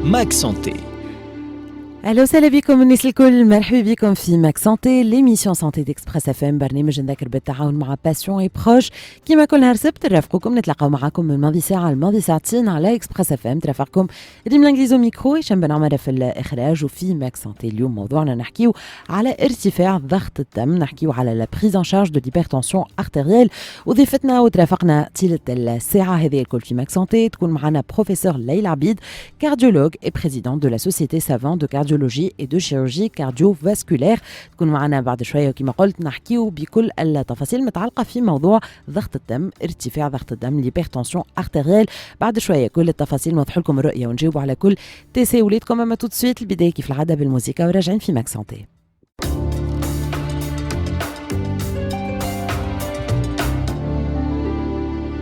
ماك سانتي. اهلا وسهلا بكم الناس الكل، مرحبا بكم في ماك سانتي ليميسيون سانتي ديكسبريس اف ام، برنامج نذكر بالتعاون مع باسيون اي بروش. كيما كل نهار سبت نرافقكم نتلاقاو معاكم من ماضي ساعه لماضي ساعتين على اكسبريس اف ام. ترافقكم ريم الانجليزو ميكرو، هشام بن عمره في الاخراج. وفي ماك سانتي اليوم موضوعنا نحكيو على ارتفاع ضغط الدم، نحكيو على لا بريز ان شارج دو ليبرتونسيون ارتيريال. وضيفتنا وترافقنا طيله الساعه هذه الكل في ماك سانتي تكون معنا بروفيسور ليلى عبيد، cardiologue et présidente de la Société savante de cardiologie et de chirurgie cardiovasculaire. تكون معنا بعد شوية وكما قلت نحكيو بكل التفاصيل المتعلقة في موضوع ضغط الدم، ارتفاع ضغط الدم، ليبرتونسيون ارتيريال. بعد شوية كل التفاصيل نوضح لكم الرؤية ونجاوبوا على كل تساؤلاتكم. أما تو سويت البداية كيف العادة بالموسيقى وراجعين في ماك سانتي.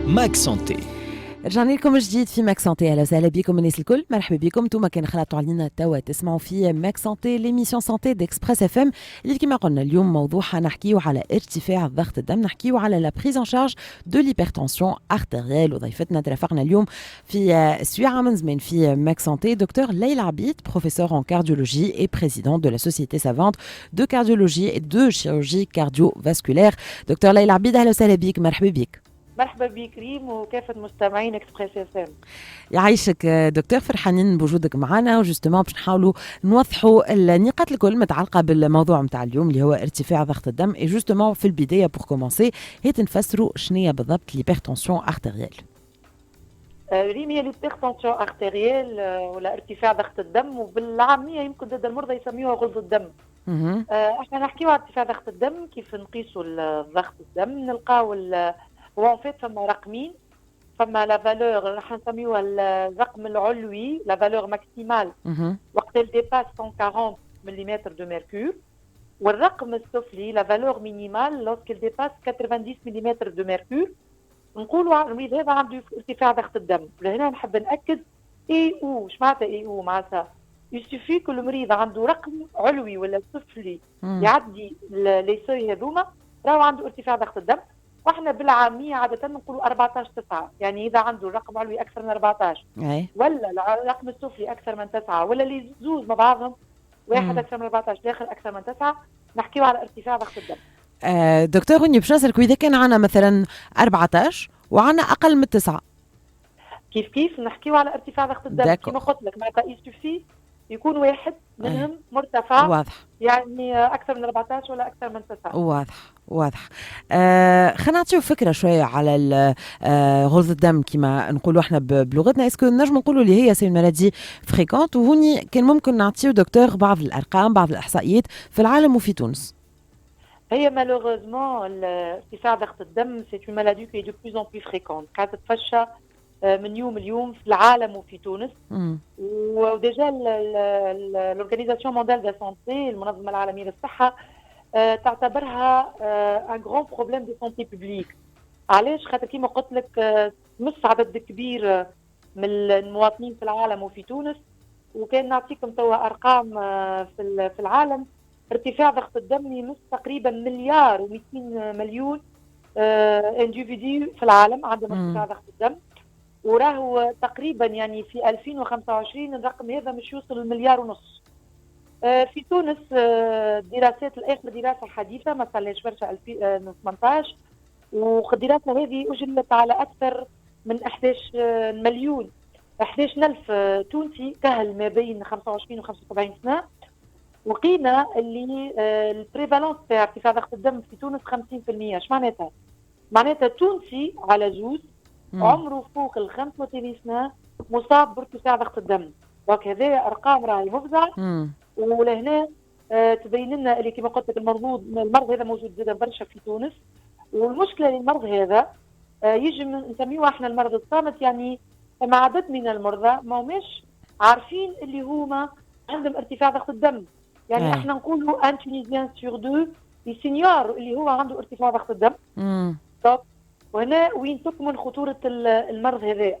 ماك سانتي. رجعنا لكم جديد في ماك سانتي. اهلا وسهلا بكم الناس الكل، مرحبا بكم. انتم كان خلطوا علينا توا تسمعوا في ماك سانتي ليميسيون سانتي ديكسبريس اف ام، اللي كما قلنا اليوم موضوعها نحكيو على ارتفاع ضغط الدم، نحكيو على لا بريز ان شارج دو ليبرتونسيون ارتيريال. وضيفتنا ترافقنا اليوم في السويعه من زمان في ماك سانتي دكتور ليلى عبيد، بروفيسور ان كارديولوجي et présidente de la Société savante de cardiologie et de chirurgie cardiovasculaire. دكتور ليلى عبيد اهلا وسهلا بك، مرحبا بك. مرحبا بك ريم وكافة مستمعين اكسبريس اف ام. يعيشك دكتور، فرحانين بوجودك معنا. وجستمون باش نحاولوا نوضحوا النقاط الكل متعلقه بالموضوع نتاع اليوم اللي هو ارتفاع ضغط الدم. اي جوستومون في البدايه بور كومونسي هي تنفسروا شنية بالضبط ليبرتونسيون ارتيريال. ريم هي ليبرتونسيون ارتيريال ولا ارتفاع ضغط الدم، وبالعامية يمكن ضد المرضى يسميوها غلظ الدم. احنا نحكيو على ارتفاع ضغط الدم. كيف نقيسوا ضغط الدم؟ نلقاو هو فيت فما رقمين. فما لا فالور راح نسميوها الرقم العلوي، لا فالور ماكسيمال وقت ديباس 140 ملم دو ميركور، والرقم السفلي لا فالور مينيمال لوسك ديباس 90 ملم دو ميركور. نقولوا على المريض هذا عنده ارتفاع ضغط الدم. لهنا نحب ناكد اي او ايش معناتها اي او؟ معناتها يسوفي كل مريض عنده رقم علوي ولا سفلي يعدي لي سوي هذوما راهو عنده ارتفاع ضغط الدم. واحنا بالعاميه عاده نقولوا 14/9، يعني اذا عنده الرقم علوي اكثر من 14 ولا الرقم السفلي اكثر من 9 ولا اللي زوز مع بعضهم واحد اكثر من 14 داخل اكثر من 9 نحكيو على ارتفاع ضغط الدم. دكتور هوني باش نسالك، اذا كان عندنا مثلا 14 وعندنا اقل من 9 كيف نحكيو على ارتفاع ضغط الدم؟ كما قلت لك معناتها يسوفي يكون واحد منهم مرتفع، واضح، يعني اكثر من 14 ولا اكثر من 9. واضح. خلينا نعطيو فكره شويه على غلظ الدم كما نقولوا احنا بلغتنا. اسكو نجم نقولوا اللي هي سي مالادي فريكونت؟ وهوني كان ممكن نعطيو دكتور بعض الارقام، بعض الاحصائيات في العالم وفي تونس. هي مالوغوزمون ارتفاع ضغط الدم سي اون مالادي كي دو بلوس ان بلوس فريكونت، قاعده تتفشى من يوم ليوم في العالم وفي تونس. وديجا لورغانيزاسيون مونديال دو سانتي، المنظمه العالميه للصحه، تعتبرها ان غران بروبليم دو سانتي بوبليك. علاش؟ خاطر كيما قلت لك تمس عدد كبير من المواطنين في العالم وفي تونس. وكان نعطيكم توا ارقام في العالم. ارتفاع ضغط الدم يمس تقريبا 1,200,000,000 انديفيديو في العالم عندهم ارتفاع ضغط الدم. وراهو تقريبا يعني في 2025 الرقم هذا مش يوصل ل1.5 مليار. في تونس دراسات الاخر دراسه حديثه ما صارلهاش برشا 2018، والدراسه هذه اجلت على اكثر من 11,000,000 تونسي كهل ما بين 25 و 75 سنه. وقينا اللي البريفالونس تاع ارتفاع ضغط الدم في تونس 50%. اش معناتها؟ معناتها تونسي على جوز عمره فوق ال 35 سنه مصاب بارتفاع ضغط الدم. دونك هذه ارقام راهي مفزعه. ولهنا تبين لنا اللي كما قلت لك المرض هذا موجود زاد برشا في تونس. والمشكله للمرض هذا يجي نسميوه احنا المرض الصامت، يعني مع عدد من المرضى ما هماش عارفين اللي هما عندهم ارتفاع ضغط الدم. يعني احنا نقولوا ان تونيزيان سور دو يسينيور اللي هو عنده ارتفاع ضغط الدم. وهنا وين تكمن خطوره المرض هذا.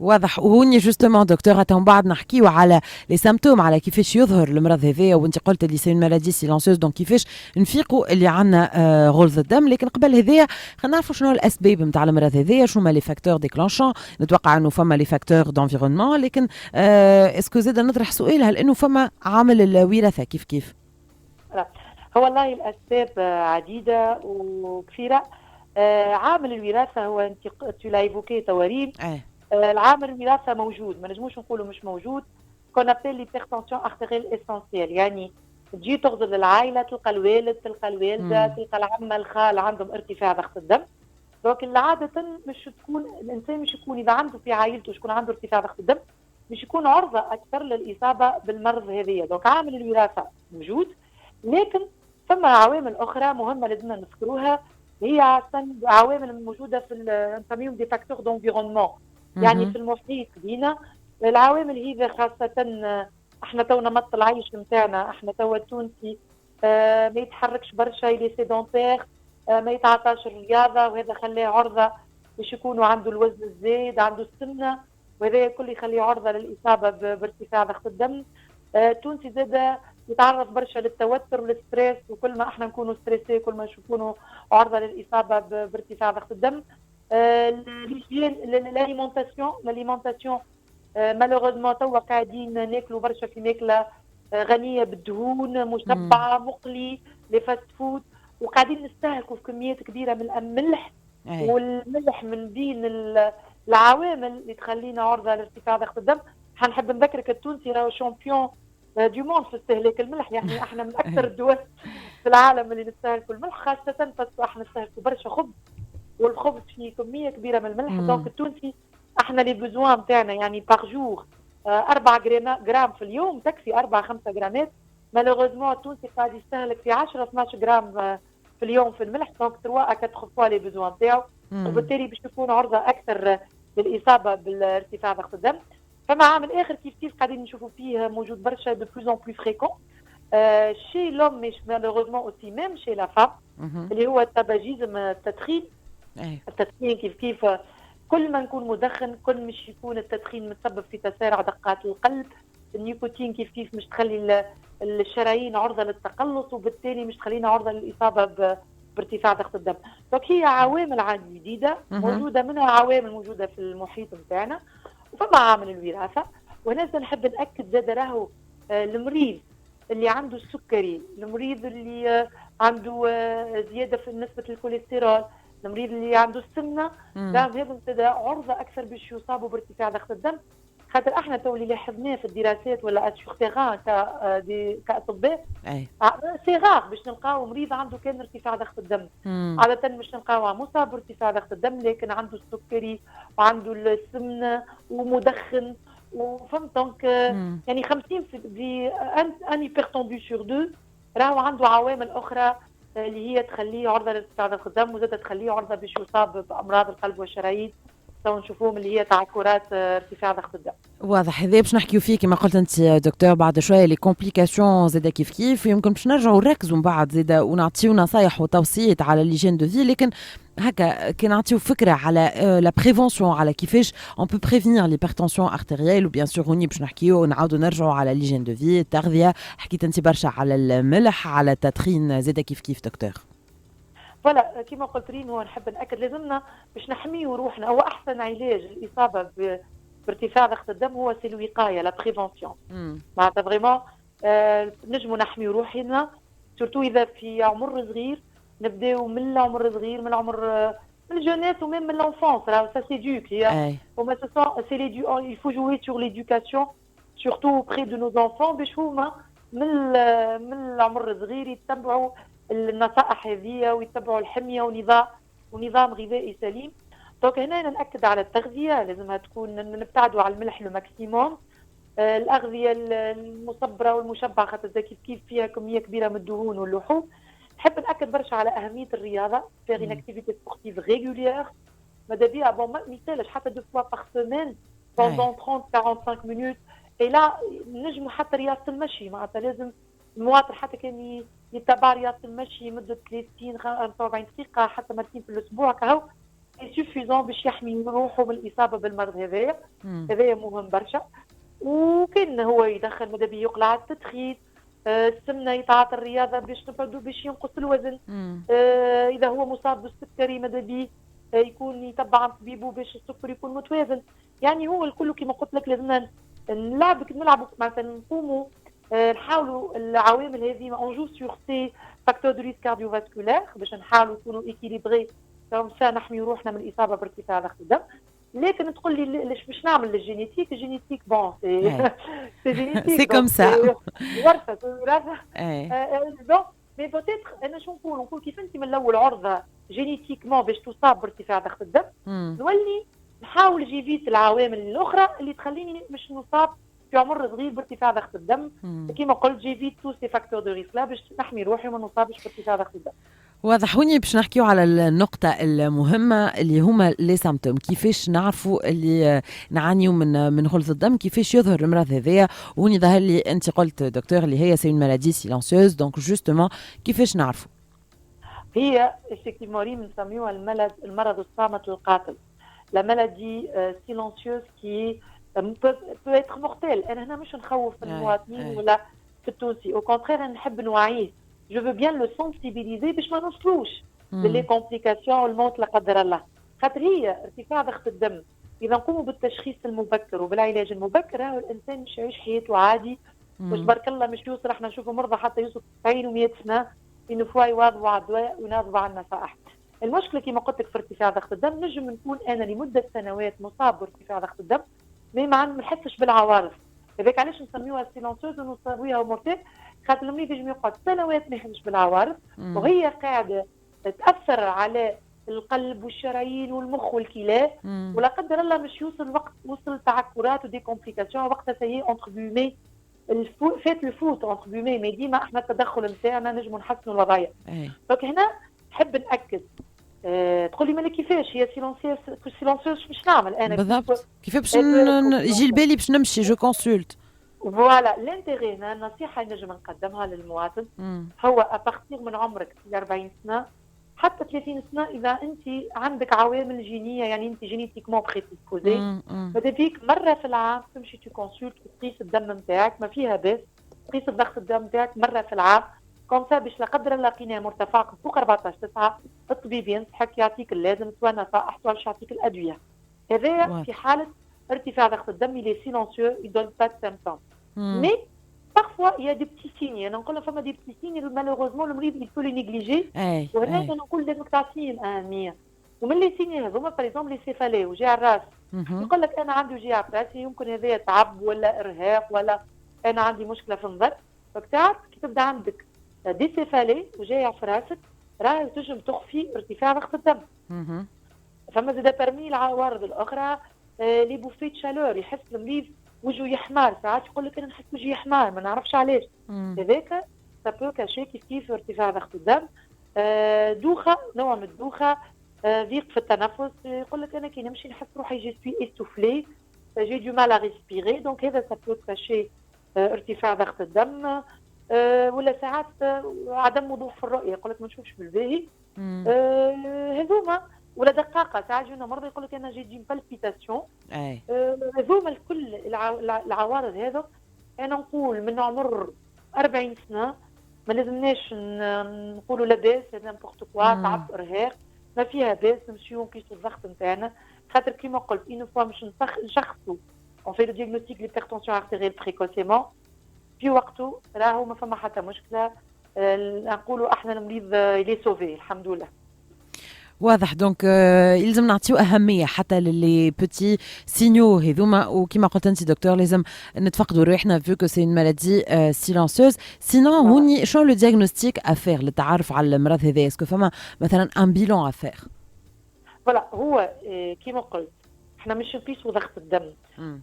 واضح. وهوني جوستومون دكتوره تو بعد نحكيو على لي سيمبتوم، على كيفاش يظهر المرض هذايا، وانت قلت اللي سي مالادي سيلونسيوز، دونك كيفاش نفيقوا اللي عندنا غلظ الدم. لكن قبل هذايا خلينا نعرفوا شنو الاسباب نتاع المرض هذايا، شنو هما لي فاكتور ديكلونشون. نتوقع انه فما لي فاكتور دونفيرونمون، لكن اسكو زاد نطرح سؤال، هل انه فما عامل الوراثه كيف؟ هو والله الأسباب عديدة وكثيرة. عامل الوراثة هو أنت لا ايفوكي تواريم. العامل الوراثة موجود، ما نجموش نقولوا مش موجود. كون ابيل ليبرتونسيون ارتيريال اسونسيال، يعني تجي تغزر للعائلة تلقى الوالد تلقى الوالدة تلقى العمة الخال عندهم ارتفاع ضغط الدم. دونك عادة مش تكون الإنسان مش يكون إذا عنده في عائلته يكون عنده ارتفاع ضغط الدم مش يكون عرضة أكثر للإصابة بالمرض هذيا. دونك عامل الوراثة موجود، لكن ثم عوامل أخرى مهمة لازمنا نذكروها، هي عوامل موجودة في نسميهم دي فاكتور دونفيرونمون، يعني في المحيط بينا. العوامل هذه خاصة احنا تو نمط العيش نتاعنا، احنا تو التونسي ما يتحركش برشا، لي سيدونتير، ما يتعطاش الرياضة، وهذا خلاه عرضة باش يكونوا عنده الوزن الزايد، عنده السمنة، وهذا الكل يخليه عرضة للإصابة بارتفاع ضغط الدم. التونسي زاد يتعرض برشا للتوتر والستريس، وكل ما احنا نكونوا ستريسي كل ما نكونوا عرضة للإصابة بارتفاع ضغط الدم. الاليمونتاسيون مالوغوزمون توا قاعدين ناكلوا برشا في ماكلة غنية بالدهون، مشبعة، مقلي، لي فاست فود، وقاعدين نستهلكوا في كميات كبيرة من الملح. والملح من بين العوامل اللي تخلينا عرضة لارتفاع ضغط الدم. حنحب نذكرك التونسي راهو شامبيون دي موند في استهلاك الملح، يعني احنا من اكثر الدول في العالم اللي نستهلكوا الملح، خاصة بس احنا نستهلكوا برشا خبز، والخبز فيه كمية كبيرة من الملح. دونك التونسي احنا لي بوزوان نتاعنا يعني باغ جور 4 جرام في اليوم تكفي، 4-5 جرامات. مالوغوزمون التونسي قاعد يستهلك في 10-12 جرام في اليوم في الملح، دونك 3-4 فوا لي بوزوان نتاعو، وبالتالي باش تكون عرضة أكثر للإصابة بالارتفاع ضغط الدم. فما عامل آخر كيف قاعدين نشوفوا فيه موجود برشا دو بلوز اون بلو فريكون شي لوم، مش مالوغوزمون اوسي ميم شي لا فام، اللي هو التباجيزم، التدخين. التدخين كيف كل ما نكون مدخن كل مش يكون التدخين متسبب في تسارع دقات القلب. النيكوتين كيف مش تخلي الشرايين عرضة للتقلص، وبالتالي مش تخلينا عرضة للإصابة بارتفاع ضغط الدم. دونك هي عوامل جديدة موجودة، منها عوامل موجودة في المحيط نتاعنا، وفما عامل الوراثة. وناس نحب نأكد زاد راهو المريض اللي عنده السكري، المريض اللي عنده زيادة في نسبة الكوليسترول، المريض اللي عنده السمنة، هذا عرضة أكثر باش يصابوا بارتفاع ضغط الدم. خاطر احنا تو اللي لاحظناه في الدراسات ولا سور تيغان كاطباء، سي غار باش نلقاو مريض عنده كان ارتفاع ضغط الدم. عاده باش نلقاوه مصاب بارتفاع ضغط الدم لكن عنده السكري وعنده السمنه ومدخن، وفهمت. دونك يعني 50 في ان هيبرتوندو سور 2 راهو عنده عوامل اخرى اللي هي تخليه عرضه لارتفاع ضغط الدم، وزاد تخليه عرضه باش يصاب بامراض القلب والشرايين تو نشوفوهم اللي هي تعكرات ارتفاع ضغط الدم. واضح. هذا باش نحكيو فيه كما قلت انت دكتور بعد شويه لي كومبليكاسيون زاده كيف ويمكن باش نرجعوا نركزوا من بعد زاده ونعطيو نصايح وتوصيات على ليجين دو في. لكن هكا كي نعطيو فكره على لا بريفونسيون، على كيفاش اون بو بريفينير ليبرتونسيون ارتيريال، وبيان سور هوني باش نحكيو ونعاودوا نرجعوا على ليجين دو في، التغذيه. حكيت انت برشا على الملح، على التدخين، زاده كيف دكتور. فوالا كما قلت رين، هو نحب ناكد لازمنا باش نحميو روحنا. هو احسن علاج الاصابه بارتفاع ضغط الدم هو سي الوقايه، لا بريفونسيون. معناتها فريمون نجموا نحميو روحنا، سورتو اذا في عمر صغير. نبداو من العمر صغير، من العمر من الجونيس وميم من لونفونس، راه سا سيدوك هي هما سي لي يفو جوي سور ليدوكاسيون سورتو بري دو نو زونفون، باش هما من العمر الصغير يتبعوا النصائح هذه ويتبعوا الحميه ونظام غذائي سليم. دونك هنا ناكد على التغذيه، لازمها تكون نبتعدوا على الملح لو ماكسيموم. الاغذيه المصبره والمشبعه خاطر كيف فيها كميه كبيره من الدهون واللحوم. نحب ناكد برشا على اهميه الرياضه، فيغ ان اكتيفيتي سبورتيف ريغوليير. ماذا بيا بون ما يسالش حتى 2 فوا باغ سيمين بوندون 30-45 مينوت. اي لا نجموا حتى رياضه المشي، معناتها لازم المواطن حتى كان يتبع رياضه المشي مده 30-45 دقيقه حتى مرتين في الاسبوع كهو سوفيزون باش يحمي روحه من الاصابه بالمرض هذايا. هذايا مهم برشا. وكان هو يدخل ماذا بيه يقلع التدخين، السمنه، يتعاطى الرياضه باش نبعدوا باش ينقص الوزن. اذا هو مصاب بالسكري ماذا بيه يكون يتبع عن طبيبه باش السكر يكون متوازن. يعني هو الكل كما قلت لك لازمنا نلعبوا مثلا نقوموا نحاولوا العوامل هذه اون جو سور سي فاكتور دو ريسك كارديوفاسكولار باش نحاولوا نكونوا ايكيليبري كما نحمي روحنا من الاصابه بارتفاع ضغط الدم. لكن تقول لي ليش باش نعمل الجينيتيك؟ الجينيتيك بون سي جينيتيك سي كوم سا ورثه دونك مي بوتيتر انا شو نقول كيف انت من الاول عرضه جينيتيكمون باش تصاب بارتفاع ضغط الدم، نولي نحاول جيفيت العوامل الاخرى اللي تخليني مش نصاب في عمر صغير بارتفاع ضغط الدم. كما قلت جيفيت تو سي فاكتور دو ريسك باش نحمي روحي وما نصابش بارتفاع ضغط الدم. واضح. هوني باش نحكيو على النقطة المهمة اللي هما لي سامبتوم، كيفاش نعرفوا اللي نعانيو من غلظ الدم، كيفاش يظهر المرض هذايا. وهوني ظهر لي انت قلت دكتور اللي هي سي اون مالادي سيلانسيوز، دونك جوستومون كيفاش نعرفوا؟ هي افكتيفمون بنسميوها المرض الصامت القاتل، لا مالادي سيلانسيوز كي peut être mortel. انا هنا مش نخوف المواطنين ولا في التونسي، او كونترير نحب نوعيه. جو فو بيان لو سونسيبيليزي باش ما نوصلوش للي كومبليكاسيون والموت لا قدر الله. خاطر هي ارتفاع ضغط الدم اذا نقوموا بالتشخيص المبكر وبالعلاج المبكر راهو الانسان مش يعيش حياته عادي وتبارك الله مش يوصل. احنا نشوفوا مرضى حتى يوصل 90 و100 سنه انه فوا يواظبوا على الدواء ويناظبوا على النصائح. المشكله كما قلت لك في ارتفاع ضغط الدم نجم نكون انا لمده سنوات مصاب بارتفاع ضغط الدم ما نحسش بالعوارض. هذاك علاش نسميوها سيلانسيوز ونسميوها مورتيل، خاطر المريض يجم يقعد سنوات ما يحسش بالعوارض وهي قاعده تاثر على القلب والشرايين والمخ والكلى ولا قدر الله مش يوصل وقت وصل تعكرات ودي كومبليكاسيون وقتها سي اونتر بيومي فات الفوت اونتر بيومي. ما ديما احنا التدخل نتاعنا نجموا نحسنوا الوضعيه. دونك هنا نحب ناكد تقول لي مالك كيفاش هي سيلونسيوز باش نعمل انا بالضبط كيف باش يجي البالي باش نمشي جو كونسولت. فوالا لانتيغي النصيحه اللي نجم نقدمها للمواطن هو ابارتيغ من عمرك 40 سنه حتى 30 سنه اذا انت عندك عوامل جينيه يعني انت جينيتيكمون بريديسبوزي ماذا بيك مره في العام تمشي تو كونسولت وتقيس الدم نتاعك ما فيها باس، تقيس الضغط الدم نتاعك مره في العام كوم سا باش لا قدر الله لقيناه مرتفع فوق 14/9 الطبيب ينصحك يعطيك اللازم سواء نصائح سواء باش يعطيك الادويه. هذا في حاله ارتفاع ضغط الدم اللي سيلونسيو يدون با سيمبتوم. مي parfois il y a des petits signes. انا نقول فما دي petits signes malheureusement المريض il faut les négliger. وهنا انا نقول لازمك تعطيهم اهميه. ومن لي سيني هذوما باغ اكزومبل لي سيفالي وجع الراس. يقول لك انا عندي وجع في راسي يمكن هذا تعب ولا ارهاق ولا انا عندي مشكله في النظر. فبتعرف كي تبدا عندك دي سيفالي وجايع في راسك راه تنجم تخفي ارتفاع ضغط الدم. فما زاد برمي العوارض الاخرى لي بوفيت شالور يحس المريض وجهه يحمر ساعات يقول لك انا نحس وجهي يحمر ما نعرفش علاش. هذاك سابو كاشي كيف ارتفاع ضغط الدم. دوخه نوع من الدوخه، ضيق في التنفس يقول لك انا كي نمشي نحس روحي جي سوي استوفلي جي دو مال ا ريسبيري. دونك هذا سابو كاشي ارتفاع ضغط الدم. ولا ساعات عدم وضوح في الرؤيه يقول لك ما نشوفش بالباهي. هذوما ولا دقاقه ساعات جونا مرضى يقول لك انا جي دي بالبيتاسيون. هذوما الكل العوارض هذا انا نقول من عمر 40 سنه ما لازمناش نقولوا لاباس نيمبورت كوا تعب ارهاق ما فيها باس نمشيو نقيسوا الضغط نتاعنا. خاطر كيما قلت اون فوا مش نشخصوا اون في لو ديagnostic ليبرتونسيون ارتيريال بريكوسيمون في وقته راهو ما فما حتى مشكله. نقولوا احنا المريض لي سوفي الحمد لله. واضح. دونك يلزم نعطيو اهميه حتى للي بوتي سينيو هذوما. وكما قلت انت دكتور لازم نتفقدوا روحنا فيو كو سي اون مالادي سيلونسيوز. سينون هوني شنو لو ديagnostic افير للتعرف على المرض هذا؟ اسكو فما مثلا ان بيلون افير؟ فوالا هو كيما قلت احنا مش نقيسوا ضغط الدم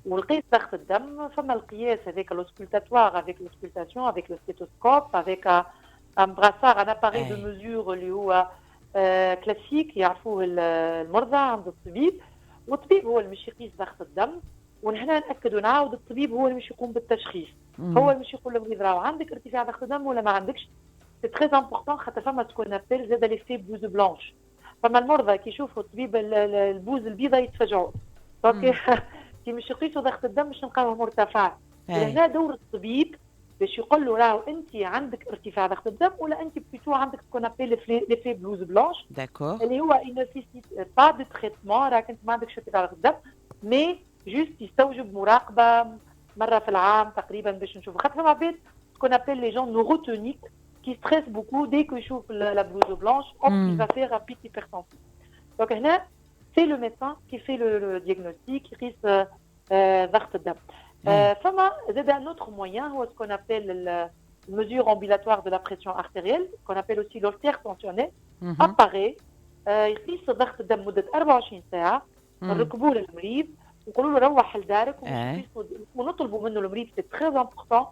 ونقيس ضغط الدم. فما القياس هذاك لوسكولتاتوار افيك لوسكولتاسيون افيك لو ستيتوسكوب افيك ان براسار ان اباري دو ميزور اللي هو كلاسيك يعرفوه المرضى عند الطبيب. والطبيب هو اللي مش يقيس ضغط الدم ونحن ناكد ونعاود الطبيب هو اللي مش يقوم بالتشخيص. هو اللي مش يقول للمريض راهو عندك ارتفاع ضغط الدم ولا ما عندكش. سي تري امبورطون خاطر فما تكون ابل زاد لي في بلوز بلانش. فما المرضى كي يشوفوا طبيب البوز البيضاء يتفاجئوا. دونك كي مش يقيسوا ضغط الدم مش نلقاوه مرتفع. هنا دور الطبيب باش يقول له راهو انت عندك ارتفاع ضغط الدم ولا انت بلوتو عندك سكون ابيل لي بلوز بلانش اللي هو نيسيسيت با دو تريتمون، راك انت ما عندكش ارتفاع ضغط الدم مي جوست يستوجب مراقبه مره في العام تقريبا باش نشوفوا. خاطر فما عباد سكون ابيل لي جون نوروتونيك كي ستريس بوكو دي كو يشوف لا بلوز بلانش il va faire un pic hypertensif. Donc هنا c'est le médecin qui fait le diagnostic يقيس ضغط الدم. فما زاد un autre moyen هو ce qu'on appelle la mesure ambulatoire de la pression artérielle qu'on appelle aussi l'holtère tensionnel. appareil يقيس ضغط الدم مدة 24 ساعة نركبوه للمريض ونقولوا له روح لدارك ونطلبوا منه المريض c'est très important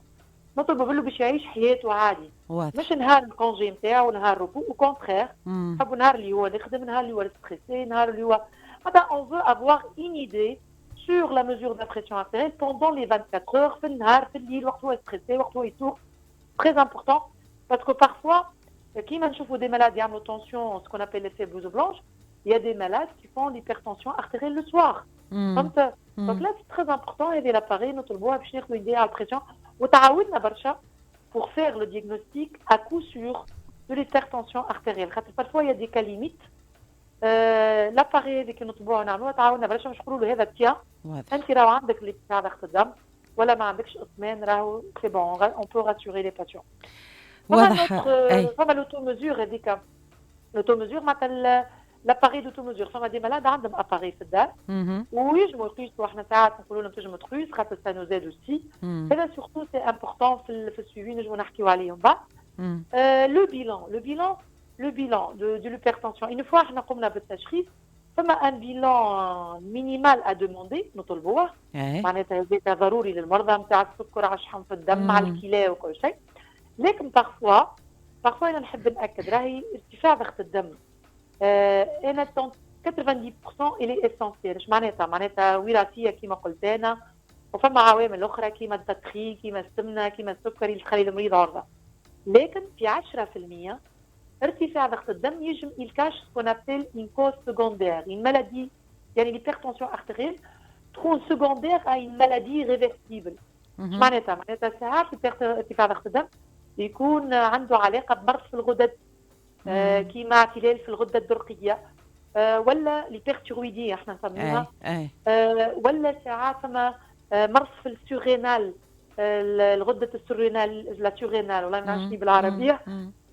نطلبوا منه باش يعيش حياته عادي مش نهار الكونجي نتاعو نهار الربو au contraire نحبوا نهار اللي هو يخدم نهار اللي هو ستريسي نهار اللي هو هذا on veut avoir une idée sur la mesure de la pression artérielle pendant les 24 heures في النهار في الليل وقت هو ستريسي وقت هو يسوق très important parce que parfois كيما نشوفوا des malades يعملوا tension ce qu'on appelle l'effet blouse blanche il y a des malades qui font l'hypertension artérielle le soir. Donc là c'est très important il y a l'appareil نطلبوها باش ناخذوا idée على البريسيون وتعاوننا برشا pour faire le diagnostic à coup sûr de l'hypertension artérielle. خاطر parfois il y a des cas limites. l'appareil اللي كنطلبوها نعملوها تعاوننا برشا باش نقولوا له هذا تيا انت راهو عندك الارتفاع ضغط الدم ولا ما عندكش اطمئنان راهو سي بون on peut rassurer les patients. واضح. فما l'automesure هذيك l'automesure معناتها l'appareil d'automesure. فما دي مالاد عندهم اباري في الدار ويجموا يقيسوا احنا ساعات نقولوا لهم تنجموا تقيس خاطر ça nous aide aussi. هذا surtout c'est important في السويفي نجموا نحكيوا عليهم بعد. le bilan de l'hypertension une fois احنا قمنا بالتشخيص فما ان bilan minimal à demander نطلبوه معناتها هذاك ضروري للمرضى نتاع السكر على الشحم في الدم مع الكلى وكل شيء. لكن parfois انا نحب ناكد راهي ارتفاع ضغط الدم انا 90% اللي اسونسيال. اش معناتها وراثيه كما قلت انا وفما عوامل اخرى كما التدخين كما السمنه كما السكري اللي تخلي المريض عرضه. لكن في 10% ارتفاع ضغط الدم يجم الكاش سكون ابل ان كوز سكوندير ان مالادي يعني ليبرتونسيون ارتيريال تكون سكوندير ا ان مالادي ريفرسيبل. معناتها ساعات ارتفاع ضغط الدم يكون عنده علاقه بمرض في الغدد كيما اعتلال في الغده الدرقيه ولا ليبرتيرويديه احنا نسميها ولا ساعات فما مرض في السورينال الغده السورينال لا سورينال ولا ما نعرفش بالعربيه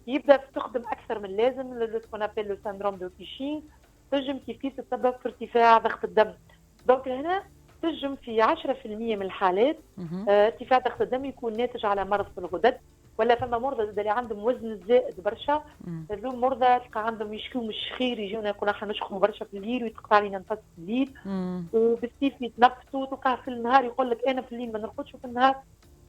يبدا تخدم اكثر من لازم لو سكون ابل لو سندروم دو كيشين تنجم كيف تسبب في ارتفاع ضغط الدم. دونك هنا تنجم في 10% من الحالات ارتفاع ضغط الدم يكون ناتج على مرض في الغدد ولا فما مرضى اللي عندهم وزن زائد برشا هذوم مرضى تلقى عندهم يشكوا من الشخير يجونا يقولوا احنا نشخوا برشا في الليل ويتقطع علينا نفس في الليل وبالسيف يتنفسوا تلقاه في النهار يقول لك انا في الليل ما نرقدش وفي النهار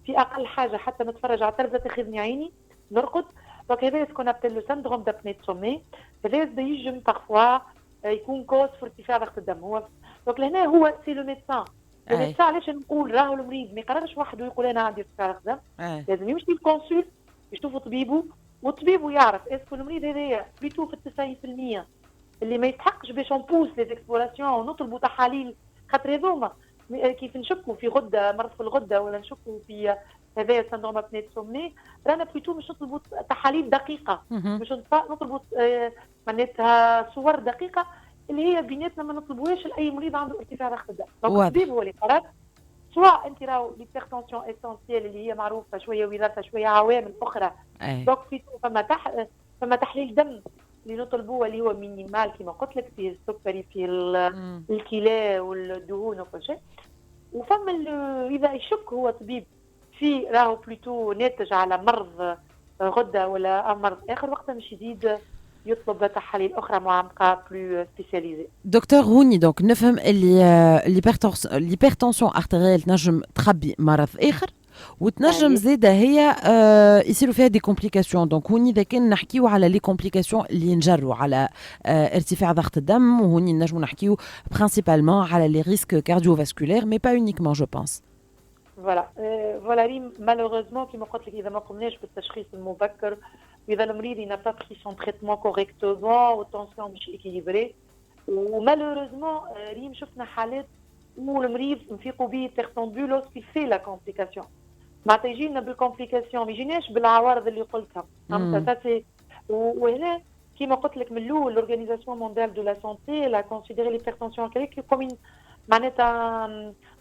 في اقل حاجه حتى نتفرج على التلفزه تاخذني عيني نرقد. دونك هذا سكون ابل لو سندروم دابني سومي هذا يجم بارفوا يكون كوز في ارتفاع ضغط الدم. هو دونك لهنا هو سي لو ميدسان الميدسان علاش نقول راهو المريض ما يقررش وحده يقول انا عندي ارتفاع ضغط دم لازم يمشي للكونسول يشوفوا طبيبه وطبيبه يعرف اسكو المريض هذايا بيتو في 90% اللي ما يستحقش باش نبوس لي زيكسبلوراسيون ونطلبوا تحاليل خاطر هذوما كيف نشكوا في غده مرض في الغده ولا نشكوا في هذايا سندروم ابنيت سومني رانا بيتو مش نطلبوا تحاليل دقيقه مش نطلبوا معناتها صور دقيقه اللي هي بيناتنا ما نطلبوهاش لاي مريض عنده ارتفاع ضغط الدم. دونك الطبيب هو اللي قرر سواء انت راهو ليبرتونسيون اسونسيال اللي هي معروفه شويه وراثه شويه عوامل اخرى. دونك فما تحليل دم اللي نطلبوه اللي هو مينيمال كما قلت لك فيه السكري فيه الكلى والدهون وكل شيء. وفما اذا يشك هو طبيب في راهو بلوتو ناتج على مرض غده ولا مرض اخر وقتها مش جديد يطلب تحاليل اخرى معمقه بلو سبيسياليزي. دكتور هوني دونك نفهم اللي ليبرتونسيون ارتيريال تنجم تخبي مرض اخر وتنجم زاده هي يصيروا فيها دي كومبليكاسيون. دونك هوني اذا كان نحكيو على لي كومبليكاسيون اللي نجروا على ارتفاع ضغط الدم وهوني نجموا نحكيو برينسيبالمون على لي ريسك كارديوفاسكولير مي با اونيكمون جو بونس. فوالا ريم مالوغوزمون كيما قلت لك اذا ما قمناش بالتشخيص المبكر واذا المريض n'a pas pris son traitement correctement والتنسيون مش équilibré ومالوريزمون ريم شفنا حالات والمريض نفيقوا به تيرتوندو لوسكي في لا كومبليكاسيون معناتها يجي لنا بالكومبليكاسيون ما يجيناش بالعوارض اللي قلتها فهمت وهنا كما قلت لك من الاول لورغانيزاسيون مونديال دو لا سونتي لا كونسيديري ليبرتنسيون كاريك كوم معناتها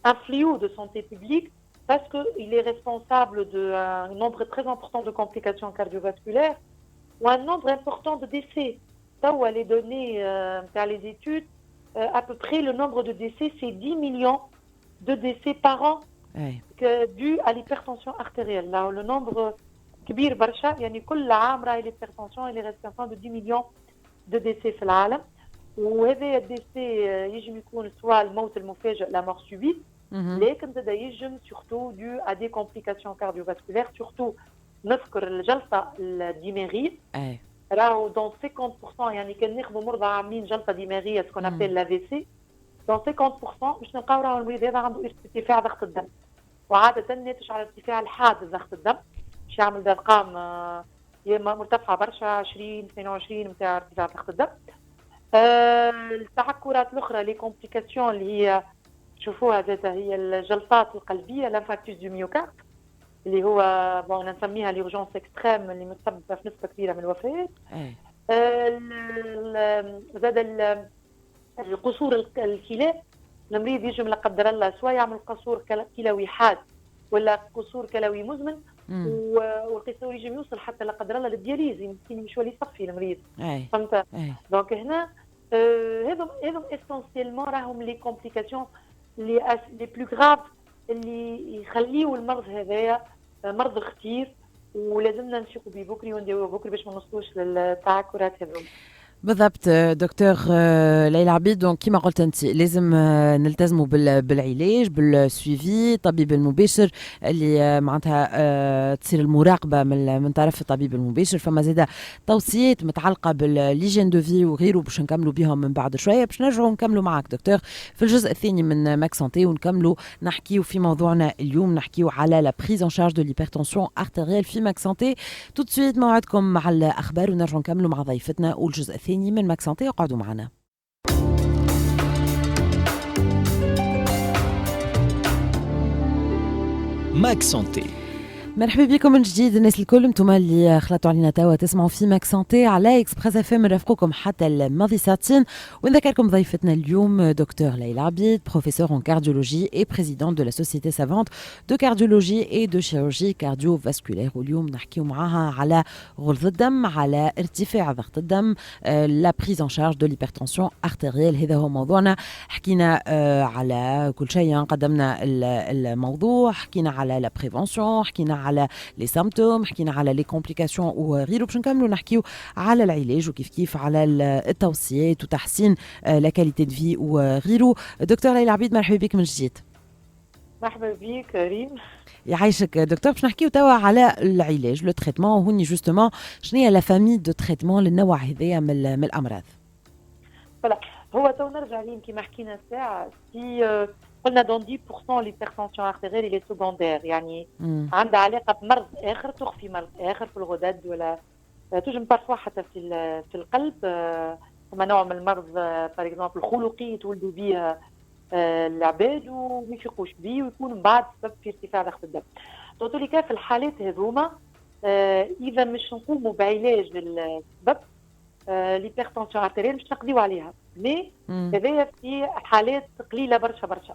ان فليو دو سونتي بوبليك parce qu'il est responsable d'un nombre très important de complications cardiovasculaires ou un nombre important de décès. Ça, où les données par les études, à peu près le nombre de décès, c'est 10 millions de décès par an dus à l'hypertension artérielle. Là, le nombre كبير برشا يعني كل عام راهي l'hypertension elle est responsable de 10 millions de décès في العالم وهذا الديسي يجب يكون سواء الموت المفاجئ la mort subite لكن زاد يجم surtout dû à des complications cardiovasculaires surtout نذكر الجلطة الدماغية راهو dans 50% يعني كان ناخذوا مرضى عاملين جلطة دماغية ce qu'on appelle l'AVC dans 50% باش نلقاو راهو المريض هذا عنده ارتفاع ضغط الدم وعادة ناتج على ارتفاع الحاد ضغط الدم باش يعمل ارقام يا مرتفعة برشا 20 22 نتاع ارتفاع ضغط الدم. التعكرات الأخرى لي كومبليكاسيون اللي هي تشوفوها ذاتها هي الجلطات القلبيه لانفاركتوس دو ميوكارد اللي هو بون نسميها ليورجونس اكستريم اللي متسببه في نسبه كبيره من الوفيات. زاد القصور الكلى المريض يجم لا قدر الله سواء يعمل قصور كلوي حاد ولا قصور كلوي مزمن والقصور يجم يوصل حتى لا قدر الله للدياليز يمكن مش ولي يصفي المريض فهمت. دونك هنا هذم اسونسيلمون راهم لي كومبليكاسيون لي بلو غراف اللي يخليوا المرض هذايا مرض خطير ولازمنا نشوفوا به بكري ونديروا بكري باش ما نوصلوش للتعكرات هذوما. بالضبط دكتور ليلى عبيد. دونك كيما قلت انت لازم نلتزموا بالعلاج بالسويفي الطبيب المباشر اللي معناتها تصير المراقبه من طرف الطبيب المباشر. فما زاده توصيات متعلقه بالليجين دو في وغيره باش نكملوا بهم من بعد شويه باش نرجعوا نكملوا معك دكتور في الجزء الثاني من ماك سانتي ونكملوا نحكيوا في موضوعنا اليوم نحكيوا على لا بريز ان شارج دو ليبرتنسيون ارتيريال في ماك سانتي. تو سويت موعدكم مع الاخبار ونرجعوا نكملوا مع ضيفتنا والجزء الثاني من ماك سانتي. اقعدوا معنا. ماك سانتي مرحبا بكم من جديد الناس الكل انتم اللي خلطوا علينا توا تسمعوا في ماك سانتي على اكسبريس اف ام. نرافقكم حتى الماضي ساعتين ونذكركم ضيفتنا اليوم دكتور ليلى عبيد بروفيسور en cardiologie et présidente de la société savante de cardiologie et de chirurgie cardiovasculaire. واليوم نحكيو معاها على غلظ الدم على ارتفاع ضغط الدم لا بريز ان شارج دو ليبرتنسيون ارتيريال. هذا هو موضوعنا. حكينا على كل شيء قدمنا الموضوع حكينا على لا بريفونسيون حكينا على لي سيمبتوم حكينا على لي كومبليكاسيون وغيره باش نكملوا نحكيو على العلاج وكيف كيف على التوصيات وتحسين لا كاليتي دو في وغيره. دكتور ليلى عبيد مرحبا بك من جديد. مرحبا بك ريم. يعيشك دكتور. باش نحكيو توا على العلاج لو تريتمون وهوني جوستومون شنو هي لا فامي دو تريتمون للنوع هذايا من الامراض. فوالا هو تو نرجع لين كيما حكينا الساعه في قلنا دون 10% ليبرتنسيون ارتيريال اللي سكوندير يعني عندها علاقه بمرض اخر تخفي مرض اخر في الغدد ولا تجم بارفوا حتى في القلب. فما نوع من المرض باغ اكزومبل الخلقي يتولدوا به العباد وما يفيقوش به ويكون من بعد سبب في ارتفاع ضغط الدم. دونك في الحالات هذوما اذا مش نقوموا بعلاج للسبب ليبرتنسيون ارتيريال مش نقضيو عليها مي هذايا في حالات قليله برشا برشا.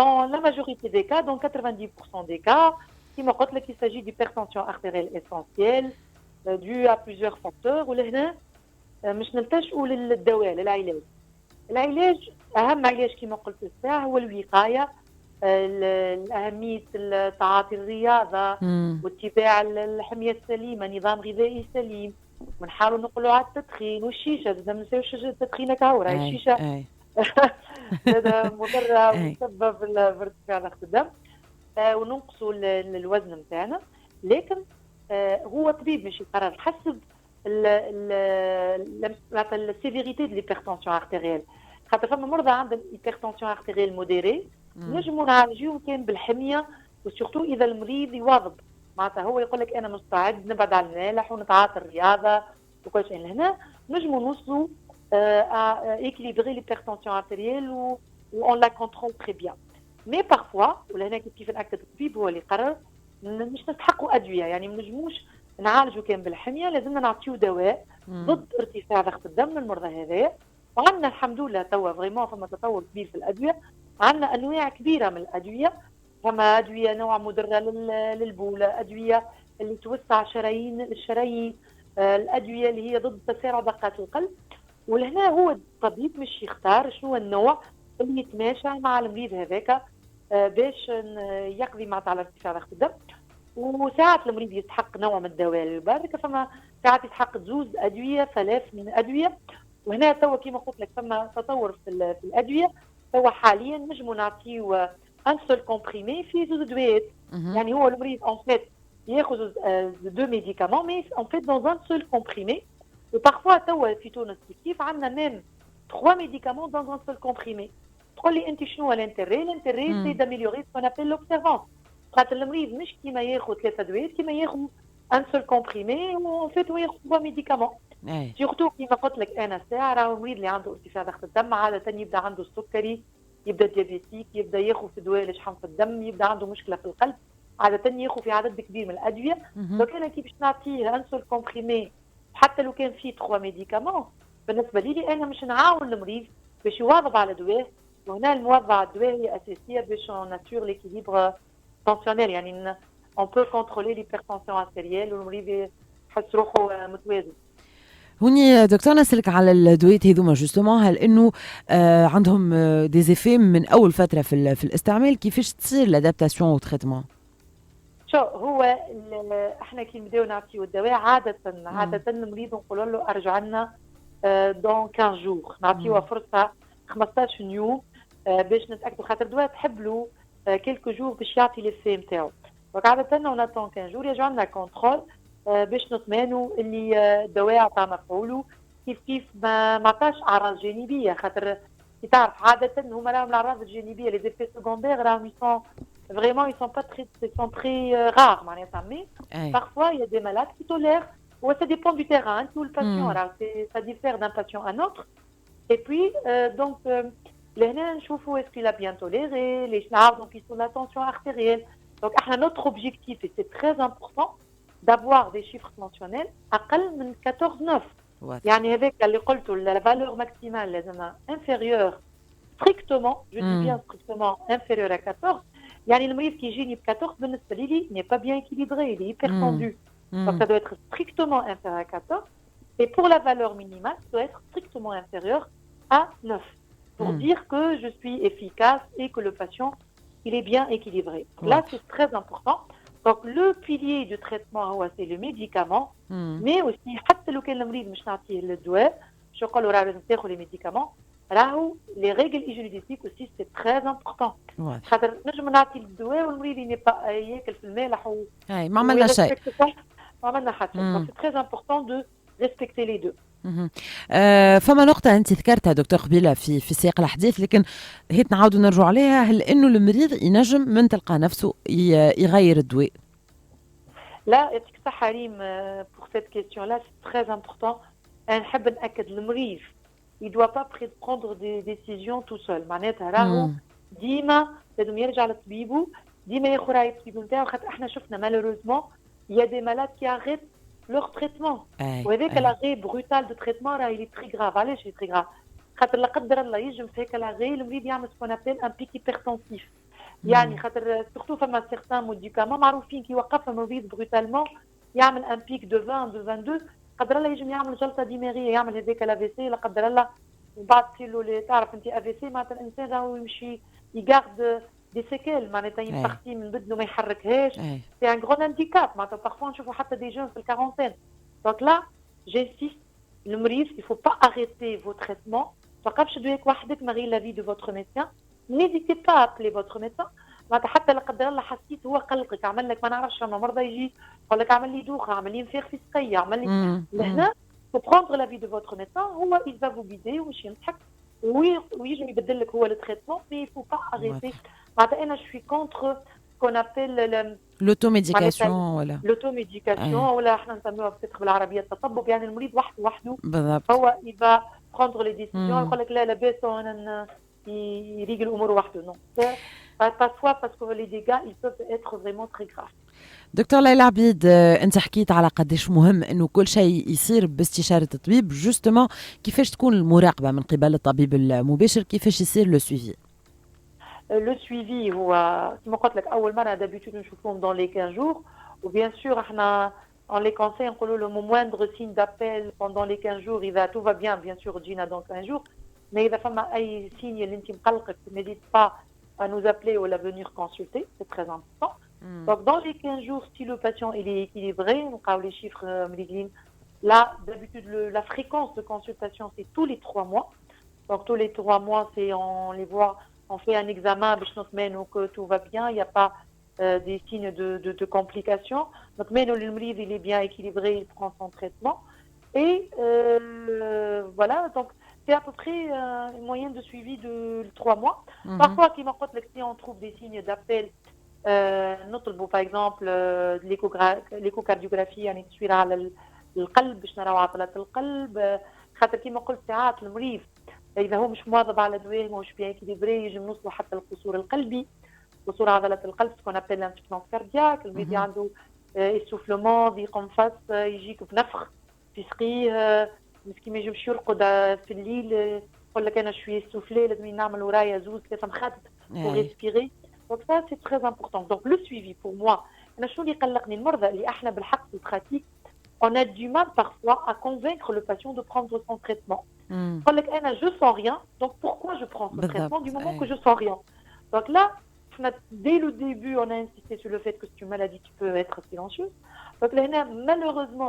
dans la majorité des cas dans 90% des cas كما قلت لك il s'agit d'hypertension artérielle essentielle due à plusieurs facteurs. ولهنا مش نلتجئوا للدواء للعلاج. العلاج اهم علاج كما قلت الساعه هو الوقايه الأهمية تعاطي الرياضة واتباع الحمية السليمة نظام غذائي سليم ونحاولوا نقلوا على التدخين والشيشة. إذا ما نساوش التدخين كهورة الشيشة هذا مضرة ومسبب في ارتفاع ضغط الدم وننقصوا الوزن نتاعنا. لكن هو طبيب مش يقرر حسب السيفيريتي دو ليبرتنسيون ارتيريال. خاطر فما مرضى عندهم هيبرتنسيون ارتيريال موديري نجموا نعالجوهم كان بالحميه وسورتو اذا المريض يواظب معناتها هو يقول لك انا مستعد نبعد على المالح ونتعاطى الرياضه وكل شيء. لهنا نجموا نوصلوا équilibrer l'hypertension artérielle و on la contrôle très bien. Mais parfois ولهنا كيف نأكد الطبيب هو اللي قرر مش نستحقوا ادويه، يعني ما نجموش نعالجوا كان بالحميه، لازمنا نعطيو دواء ضد ارتفاع ضغط الدم للمرضى هذايا. وعندنا الحمد لله توا فريمون فما تطور كبير في الادويه، عندنا انواع كبيره من الادويه، فما ادويه نوع مضره للبوله، ادويه اللي توسع الشرايين، الادويه اللي هي ضد تسارع دقات القلب. ولهنا هو الطبيب مش يختار شنو النوع اللي يتماشى مع المريض هذاك باش يقضي معناتها على ارتفاع ضغط الدم. وساعات المريض يستحق نوع من الدواء الباركه، فما ساعات يستحق زوز ادويه 3 من ادويه. وهنا توا كيما قلت لك فما تطور في الادويه. توا حاليا نجموا نعطيو ان سول كومبريمي في زوز ادويات، يعني هو المريض ان فيت ياخذ دو ميديكامون مي ان فيت دون ان سول كومبريمي. وبارفوا توا في تونس كيف عندنا ميم 3 ميديكامون دون ان سول كومبريمي. تقول لي انت شنو الانتري؟ الانتري سي داميليوري سكون ابيل لوبسيرفونس، خاطر المريض مش كيما ياخذ 3 ادويات كيما ياخذ ان سول كومبريمي وان فيت هو ياخذ 3 ميديكامون. سيرتو كيما قلت لك انا ساعه راهو المريض اللي عنده ارتفاع ضغط الدم عاده يبدا عنده السكري، يبدا ديابيتيك، يبدا ياخذ في دواء لشحم في الدم، يبدا عنده مشكله في القلب، عاده ياخذ في عدد كبير من الادويه. دونك انا كي باش نعطيه ان سول كومبريمي حتى لو كان فيه 3 ميديكامون، بالنسبه لي انا مش نعاون المريض باش يواظب على دواء. وهنا المواظبه على الدواء هي اساسيه باش ناتور ليكيليبر تنسيونيل، يعني on peut contrôler l'hypertension artérielle والمريض يحس روحه متوازن. هوني دكتور نسألك على الدويت هذوما جوستومون، هل انه عندهم دي زيفي من اول فتره في الاستعمال؟ كيفاش تصير لادابتاسيون او تريتمون؟ شو هو احنا كي نبداو نعطيو الدواء عاده المريض نقولوا له ارجع لنا دون 15 جور، نعطيوها فرصه 15 يوم باش نتاكدوا، خاطر الدواء تحب له كيلكو جور باش يعطي ليفي نتاعو. دونك عاده ناتون 15 جور يرجع لنا كونترول باش نطمئنوا اللي الدواء عطى مفعوله، كيف ما عطاش اعراض جانبيه. خاطر كي تعرف عاده هما راهم الاعراض الجانبيه لي زيفي سكوندير راهم يسون فريمون يسون با تري رار معناتها. مي parfois il y a des malades qui tolèrent ou ça dépend du terrain tout le patient alors ça diffère d'un patient à un autre. Et puis donc لهنا نشوفوا est-ce qu'il a bien toléré les نعرضوا في la tension artérielle. Donc notre objectif et c'est très important d'avoir des chiffres tensionnels أقل من 14,9. يعني هذاك اللي قلته la valeur maximale لازم inférieure strictement, je dis bien strictement inférieure à 14. يعني المريض qui يجيني ب 14 بالنسبة لي n'est pas bien équilibré, il est hyper tendu. Donc ça doit être strictement inférieur à 14. Et pour la valeur minimale, ça doit être strictement inférieur à 9. Pour dire que je suis efficace et que le patient il est bien équilibré. Là c'est très important. Donc le pilier du traitement c'est le médicament, mais aussi حتى لو كان المريض مش نعطيه الدواء شو نقولوا راه لازم تاخذ les médicaments. راهو les règles hygiéniques aussi c'est très important. خاطر نجم نعطي الدواء والمريض يبقى ياكل في المالح ما عملنا شيء. ما عملنا حتى. Donc c'est très important de respecter les deux. فما نقطة أنت ذكرتها دكتور قبيلة في سياق الحديث، لكن هي نعاودوا نرجع عليها، هل إنه المريض ينجم من تلقى نفسه يغير الدواء؟ لا يعطيك الصحة ريم pour cette question là c'est très important. نحب نأكد المريض il doit pas prendre des décisions tout seul. معناتها راهو ديما لازم يرجع لطبيبه، ديما ياخذ راي الطبيب نتاعو، خاطر احنا شفنا malheureusement il y a des malades qui arrêtent leur traitement. وهذاك l'arrêt brutal de traitement راه il est très grave. علاش il est très grave؟ خاطر لا قدر الله يجم في هيك l'arrêt المريض يعمل ce qu'on appelle un pic hypertensif. يعني خاطر surtout فما certains médicaments معروفين كي يوقفهم المريض brutalement يعمل un pic de 20 de 22، قدر الله يجم يعمل جلطه دماغيه، يعمل هذاك الافي سي لا قدر الله، وبعد تصير له تعرف انت افي سي معناتها الانسان راهو يمشي يغارد دي سيكيل، معناتها ينبارتي من بدنه ما يحركهاش، سي ان غران هانديكاب. معناتها بارفوا نشوفوا حتى دي جون في الكارونتين. دونك لا جانسيست المريض il faut pas arrêter vos traitements. توقفش دويك وحدك من غير لافي دو فوتر ميديسان. n'hésitez pas à appeler votre médecin. معناتها حتى لا قدر الله حسيت هو قلقك عمل لك ما نعرفش فما مرضى يجي يقول لك عمل لي دوخه، عمل لي انفاخ في السقيه، عمل لي لهنا faut prendre l'avis de votre médecin. هو il va vous guider ومش ينصحك ويجي يبدل لك هو التريتمون. mais il faut pas arrêter. معناتها انا je suis contre qu'on appelle l'automédication ولا l'automédication, ولا احنا نسميوها peut-être بالعربيه التطبب. يعني المريض وحده بالضبط. هو il va prendre les décisions, يقول لك لا لاباس وانا يريق الامور وحده. Non, parfois parce que les dégâts ils peuvent être vraiment très graves. دكتور ليلى عبيد، انت حكيت على قديش مهم انه كل شيء يصير باستشاره الطبيب. جوستومون كيفاش تكون المراقبه من قبل الطبيب المباشر، كيفاش يصير لو سويفي؟ Le suivi هو كما قلت لك أول مرة d'habitude نشوفوهم dans les 15 jours, ou bien sûr احنا on les conseille نقولوا le moindre signe d'appel pendant les 15 jours إذا tout va bien sûr تجينا dans 15 jours, mais إذا فما أي signe اللي أنت مقلقك n'hésite pas à nous appeler ou à venir consulter, c'est très important. Donc dans les 15 jours, si le patient il est équilibré, on a les chiffres médicaux, là d'habitude la fréquence de consultation c'est tous les 3 mois. Donc tous les 3 mois c'est on les voit. On fait un examen, ou que tout va bien, il n'y a pas des signes de complications. Donc, mais le malade il est bien équilibré, il prend son traitement. Et voilà, donc c'est à peu près une moyenne de suivi de 3 mois. Parfois, si on trouve des signes d'appel, par exemple l'échocardiographie, يعني تصوير على القلب باش نراو عضلات القلب. خاطر كيما قلت ساعات المريض إذا هو مش مواظب على دواه ماهوش بيان إكيليبري يجي نوصلوا حتى القصور القلبي، قصور عضلات القلب سكون أبل انسفلونس كاردياك. المريض عنده اسوفلومون ضيق انفاس، يجيك بنفخ في سقيه، مسكين ما يجمش يرقد في الليل، يقول لك أنا شوي سوفلي لازم نعمل ورايا زوز 3 مخاطط pour respirer. Donc ça c'est très important. Donc le suivi pour moi أنا شنو اللي قلقني المرضى اللي احنا بالحق في pratique on a du mal parfois à convaincre le patient de prendre son traitement. Je sens rien, donc pourquoi je prends ce traitement du moment que je sens rien? Donc là, dès le début, on a insisté sur le fait que c'est une maladie qui peut être silencieuse. Donc là, malheureusement,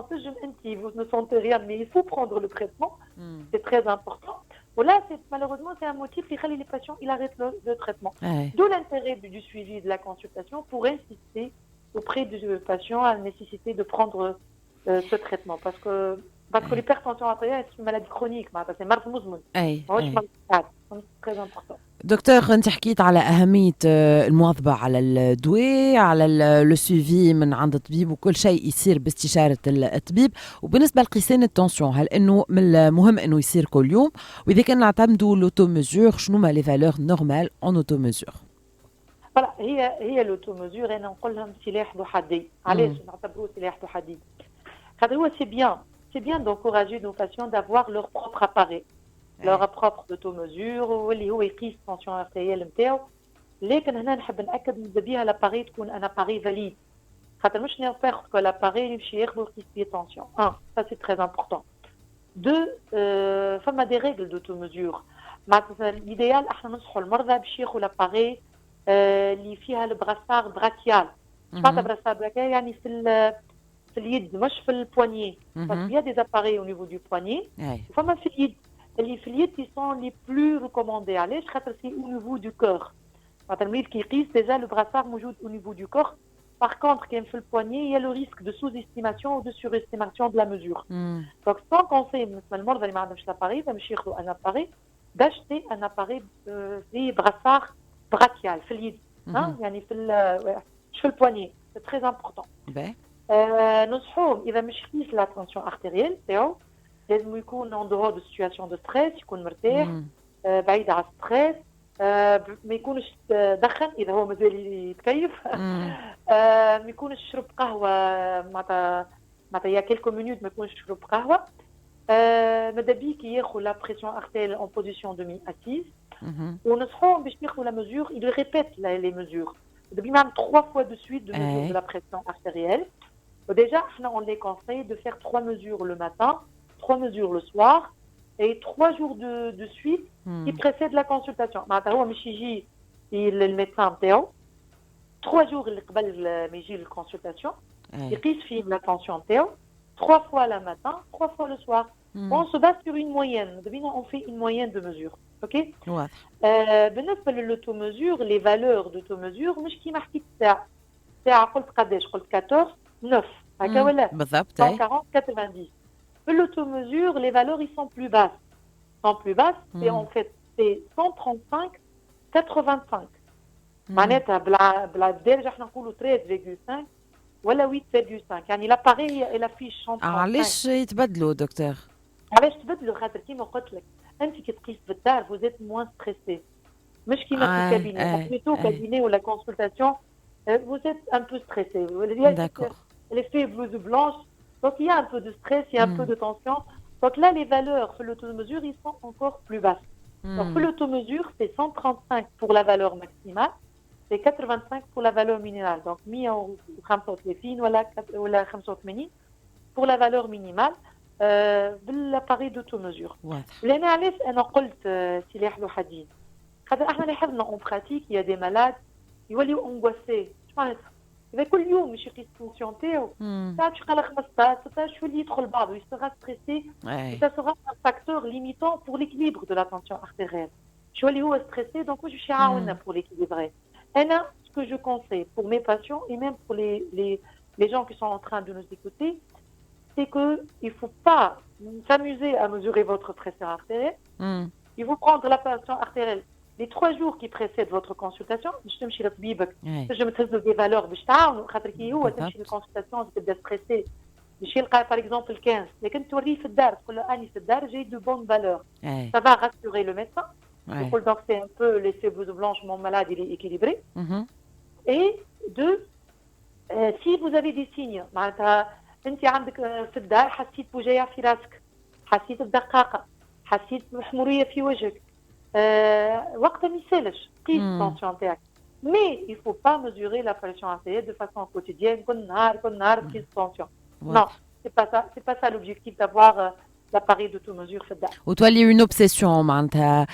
vous ne sentez rien, mais il faut prendre le traitement. C'est très important. Là, malheureusement, c'est un motif qui fait les patients ils arrêtent le traitement. D'où l'intérêt du suivi de la consultation pour insister auprès du patient à la nécessité de prendre ce traitement. Parce que l'hypertension artérielle c'est une maladie chronique, c'est مرض مزمن. C'est très important. دكتور، انت حكيت على أهمية المواظبة على الدواء، على لو سويفي من عند الطبيب، وكل شيء يصير باستشارة الطبيب. وبالنسبة لقيسان التنسيون، هل انه من المهم انه يصير كل يوم؟ واذا كان نعتمدوا لوتو ميزور، شنو ما لي فالور نورمال اون اوتو ميزور؟ فوالا هي لوتو ميزور انا نقول لهم سلاح ذو حدين. علاش نعتبروه سلاح ذو حدين؟ خاطر هو c'est bien d'encourager nos patients d'avoir leur propre appareil, leur propre automesure واللي هو يقيس التنسيون ارتيريال نتاعو. لكن هنا نحب ناكد ماذا بيها لاباري تكون ان اباري فاليد، خاطر مش نيمبورت كو لاباري اللي باش ياخذ يقيس فيه التنسيون. ça c'est très important. فما دي ريغل دوتوميزور. معناتها الايديال احنا ننصحوا المرضى باش ياخذوا لاباري اللي فيها البراسار براكيال. معناتها براسار براكيال يعني في اليد مش في البوانيي. parce qu'il y a des appareils au niveau du poignet. فما في اليد اللي في اليد ils sont les plus recommandés. علاش؟ خاطر c'est au niveau du corps. معناتها المريض كي يقيس déjà le brassard موجود au niveau du corps. Par contre كاين في البوانيي il y a le risque de sous-estimation ou de surestimation de la mesure. Donc sans conseil بالنسبه للمرضى اللي ما عندهمش لاباري باش ياخذوا un appareil d'acheter un appareil في brassard brachial في اليد. يعني في البوانيي. C'est très important. نصحوهم اذا مش قيس لا تنسيون ارتيريال تاعو لازم يكون en dehors de situation de stress، يكون مرتاح بعيد على الستريس، ما يكونش دخن اذا هو مازال يتكيف، ما يكونش يشرب قهوه معناتها يا كيلكو مينوت ما يكونش يشرب قهوه. ماذا بيك ياخذ لا بريسيون ارتيريال en position demi assise. ونصحوهم باش ياخذوا لا mesure il répète les mesures depuis même 3 fois de suite de mesure de la pression artérielle. Déjà, on les conseille de faire 3 mesures le matin, 3 mesures le soir et 3 jours de suite qui précèdent la consultation. هو مش يجي الميدسان نتاعو 3 jours اللي قبل ما يجي الكونسلطاسيون يقيس فيه la tension نتاعو 3 fois le matin, 3 fois le soir. On se base sur une moyenne. On fait une moyenne de mesures. OK. بالنسبة للautomesure, les valeurs d'automesure مش كيما حكيت ساعة قلت قداش؟ قلت 14 9 هكا ولا بالضبط 140 90. L'automesure, les valeurs ils sont plus basses. C'est en fait c'est 135 85. معناتها بالدارجه احنا نقولوا 13.5 ولا 8.5 يعني لاباري الى فيش 135. علاش يتبدلوا دكتور؟ علاش تبدلوا؟ خاطر كيما قلت لك انت كي تقيس بالدار فوزيت موان ستريسي مش كيما في الكابيني بلوتو كابيني ولا كونسلتاسيون فوزيت ان بو ستريسي D'accord. l'effet blouse blanche donc il y a un peu de stress il y a un peu de tension donc là les valeurs sur l'automesure ils sont encore plus basses donc pour l'automesure c'est 135 pour la valeur maximale c'est 85 pour la valeur minimale donc 135 ولا 85 pour la valeur minimale بالاباري دوتوميزور. لان علاش انا قلت سلاح ذو حدين خاطر احنا لاحظنا اون براتيك يا دي مالاد يوليو انغواسي معناتها اذا كل يوم مش يقيس التونسيون تاعو ساعات باش يقلق 15 16 يولي يدخل بعضه يستغى ستريسي ça sera un facteur limitant pour l'équilibre de la tension artérielle. يولي هو ستريسي دونك واش باش يعاوننا pour l'équilibrer. انا ce que je conseille pour mes patients et même pour les gens qui sont en train de nous écouter c'est qu'il ne faut pas s'amuser à mesurer votre pression artérielle. Il faut prendre la pression artérielle les 3 jours qui précèdent votre consultation. Je تمشي لطبيبك باش تهز des valeurs باش تعاونوا خاطر كي هو تمشي للكونسلتاسيون تبدا ستريسي باش يلقى par exemple 15 لكن توريه في الدار تقول له اني في الدار جاي de bonnes valeurs. Ça va rassurer le médecin. يقول donc c'est un peu l'effet blouse blanche, mon malade il est équilibré. Et deux, si vous avez des signes معناتها انت عندك في الدار حسيت بوجيع في راسك حسيت بدقاقه حسيت بحموريه في وجهك وقتها ما يسالش قيس التونسيون تاعك mais il faut pas mesurer la pression artérielle de façon quotidienne كل نهار قيس التونسيون non c'est pas ça l'objectif d'avoir l'appareil d'automesure في الدار وتولي اون اوبسيسيون معناتها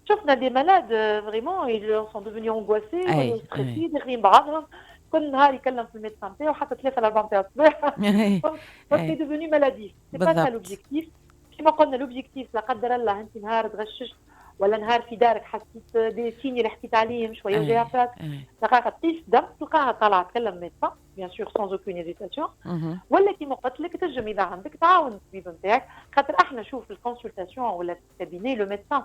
شفنا دي malades vraiment ils sont devenus angoissés stressés داخلين بعضهم كل نهار يكلم في الميدسان تاعو حتى 3 ل 4 تاع الصباح سي ديفوني مالادي سي با سا لوبجيكتيف كيما قلنا لوبجيكتيف لا قدر الله انت نهار تغششت ولا نهار في دارك حسيت دي سيني اللي حكيت عليهم شويه وجايه في راسك دقيقه تقيس دم تلقاها طالعه تكلم ميدسان بيان سور سون اوكين هيزيتاسيون ولا كيما قلت لك تنجم اذا عندك تعاون الطبيب نتاعك خاطر احنا شوف الكونسلتاسيون ولا في الكابيني لو ميدسان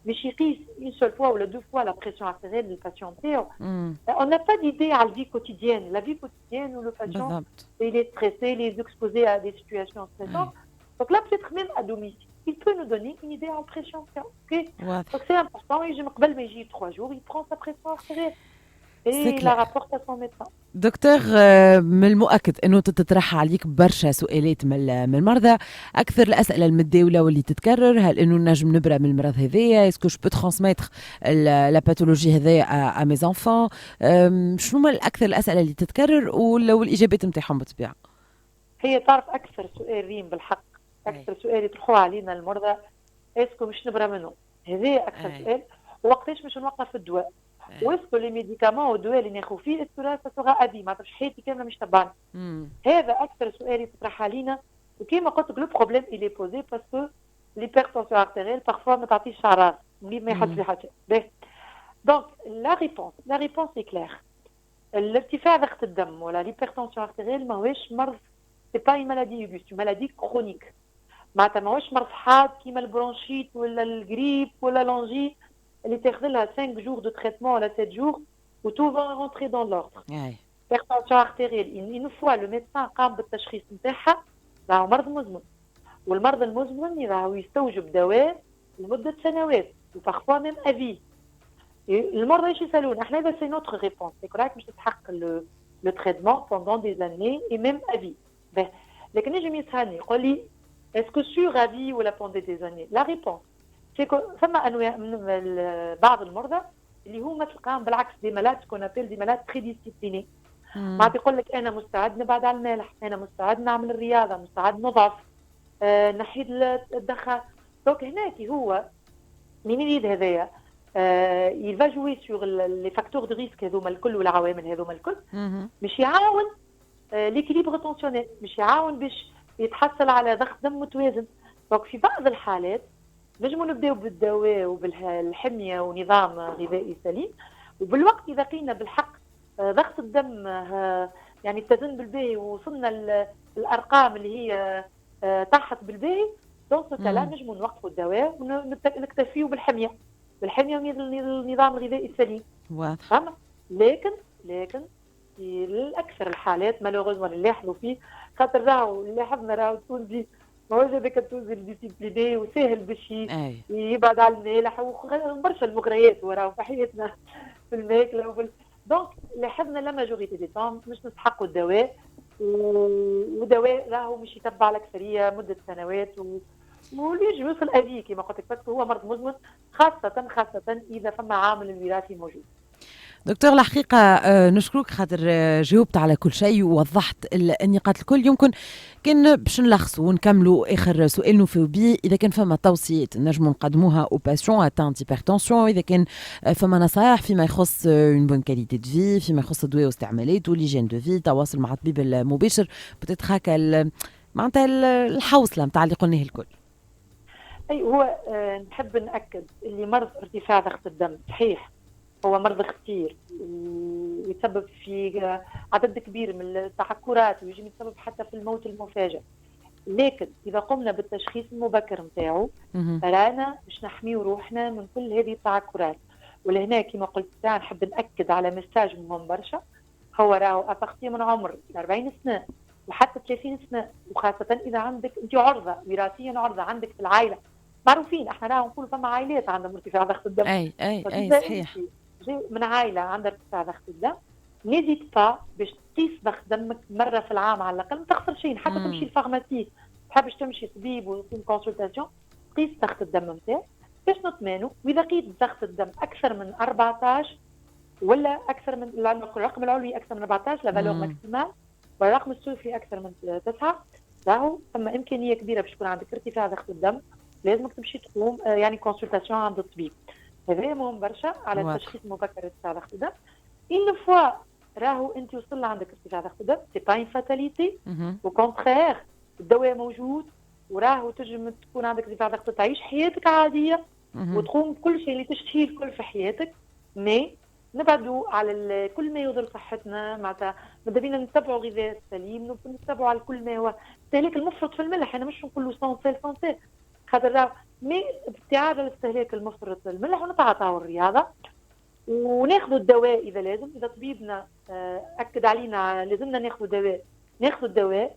باش يقيس une seule fois ou 2 fois la pression artérielle du patient. On n'a pas d'idée à la vie quotidienne. La vie quotidienne où le patient il est stressé, il est exposé à des situations stressantes. Donc là, peut-être même à domicile, il peut nous donner une idée en pression. Okay? Donc c'est important. Et je me rappelle, mais j'ai 3 jours, il prend sa pression artérielle. Et il la rapporte à son médecin. دكتور من المؤكد انه تطرح عليك برشا سؤالات من المرضى اكثر الاسئله المتداوله واللي تتكرر هل انه نجم نبرا من المرض هذايا اسكو جو بو ترانسميتر لا باثولوجي هذايا ا مي زانفون شنو هما الاكثر الاسئله اللي تتكرر والاجابات نتاعهم بالطبيعه هي تعرف اكثر سؤال ريم بالحق اكثر سؤال يطرحوه علينا المرضى اسكو مش نبرا منه هذا اكثر سؤال وقتاش مش نوقف الدواء واسكو لي ميديكامون والدواء اللي ناخذ فيه اسكو لا سوغا ابي ما تعرفش حياتي كامله مش تبعنا هذا اكثر سؤال يطرح علينا وكيما قلت لك لو بروبليم اللي بوزي باسكو ليبرتونسيون ارتيريال بارفوا ما تعطيش شعرات ملي ما يحط في حاجه دونك لا ريبونس اي كلير الارتفاع ضغط الدم ولا ليبرتونسيون ارتيريال ماهوش مرض سي با اون مالادي اوغوست مالادي كرونيك معناتها ماهوش مرض حاد كيما البرونشيت ولا الجريب ولا لونجي اللي تاخذ لها 5 jours de traitement ولا 7 jours و tout va rentrer dans l'ordre. Hypertension artérielle une fois le médecin قام بالتشخيص نتاعها راهو مرض مزمن والمرض المزمن راهو يستوجب دواء لمدة سنوات وبارفوا ميم افي. المرضى ايش يسالون احنا هذا سي نوتر ريبونس يقول راك باش تستحق لو تريتمون pendant des années et même à vie. لكن يجي يسالني يقول لي est-ce que sur à vie ولا pendant des années la réponse ثم انواع من بعض المرضى اللي هما تلقاهم بالعكس دي مالات كون ابل دي مالات تري ديسيبليني ما يقول لك انا مستعد نبعد على المالح انا مستعد نعمل الرياضه مستعد نضعف نحيد الدخان دونك هناك هو من يريد هذايا il va jouer sur les facteurs de risque هذوما الكل والعوامل هذوما الكل باش يعاون ليكيليبر تونسيونيل باش يعاون باش يتحصل على ضغط دم متوازن دونك في بعض الحالات نجموا نبداو بالدواء وبالحميه ونظام غذائي سليم وبالوقت اذا لقينا بالحق ضغط الدم يعني اتزن بالباهي ووصلنا الارقام اللي هي تحت بالباهي دونك كلا نجموا نوقفوا الدواء ونكتفيوا بالحميه بالحميه من النظام الغذائي السليم. واضح. فهمت؟ لكن في الاكثر الحالات مالوغوزمون اللي لاحظوا فيه، خاطر راهو اللي لاحظنا راهو التونسي ماهوش هذاك التونسي الديسيبليني وسهل باش يبعد على المالح وبرشا المغريات وراهو في حياتنا في الماكله دونك لاحظنا لا ماجوريتي دي طون مش نستحقوا الدواء، ودواء راهو مش يتبع الأكثرية مدة سنوات واللي يجي يوصل أذيه كما قلت لك، بس هو مرض مزمن خاصة إذا فما عامل الوراثي موجود. دكتور الحقيقة نشكرك خاطر جاوبت على كل شيء ووضحت النقاط الكل. يمكن كان باش نلخصوا ونكملوا آخر سؤال نوفيو بيه، إذا كان فما توصيات نجموا نقدموها أو باسيون اتانت هيبرتنسيون، إذا كان فما نصائح فيما يخص اون بون كاليتي دو في، فيما يخص الدواء واستعمالاته، ليجين دو في، تواصل مع الطبيب المباشر، بتات هكا معناتها الحوصلة نتاع اللي قلناه الكل. أي هو نحب نأكد اللي مرض ارتفاع ضغط الدم صحيح هو مرض خطير ويسبب في عدد كبير من التعكرات ويجي يسبب حتى في الموت المفاجئ، لكن إذا قمنا بالتشخيص المبكر نتاعو فرانا باش نحميو روحنا من كل هذه التعكرات. ولهنا كما قلت نحب نأكد على مساج مهم برشا، هو راهو أفقتي من عمر 40 سنة وحتى 30 سنة، وخاصة إذا عندك أنت عرضة وراثيا، عرضة عندك في العائلة معروفين، احنا راهو نقول فما عائلات عندهم ارتفاع ضغط الدم. اي صحيح. من عائله عندها ارتفاع ضغط الدم نزيد با باش تقيس ضغط دمك مره في العام على الاقل، ما تخسر شيء، حتى تمشي للفارماسي تحبش تمشي طبيب وتكون كونسلتاسيون قيس ضغط الدم نتاعك باش نطمئنوا. واذا قيس ضغط الدم اكثر من 14 ولا اكثر من الرقم العلوي اكثر من 14 لا فالور ماكسيمال والرقم السفلي اكثر من 9 راهو ثم امكانيه كبيره باش يكون عندك ارتفاع ضغط الدم، لازمك تمشي تقوم يعني كونسلتاسيون عند الطبيب. هذا مهم برشا على التشخيص المبكر ارتفاع ضغط الدم. إن فوا راهو انت وصل عندك ارتفاع ضغط الدم سي با ان فاتاليتي، او كونترير الدواء موجود وراهو تنجم تكون عندك ارتفاع ضغط تعيش حياتك عاديه وتقوم بكل شيء اللي تشتهيه الكل في حياتك، مي نبعدوا على كل ما يضر صحتنا. معناتها ماذا بينا نتبعوا غذاء سليم، نتبعوا على كل ما هو استهلاك المفرط في الملح. انا مش نقولوا سونسيل خاطر مي ابتعاد الاستهلاك المفرط للملح ونتعاطاو الرياضه وناخذوا الدواء اذا لازم، اذا طبيبنا اكد علينا لازمنا ناخذوا الدواء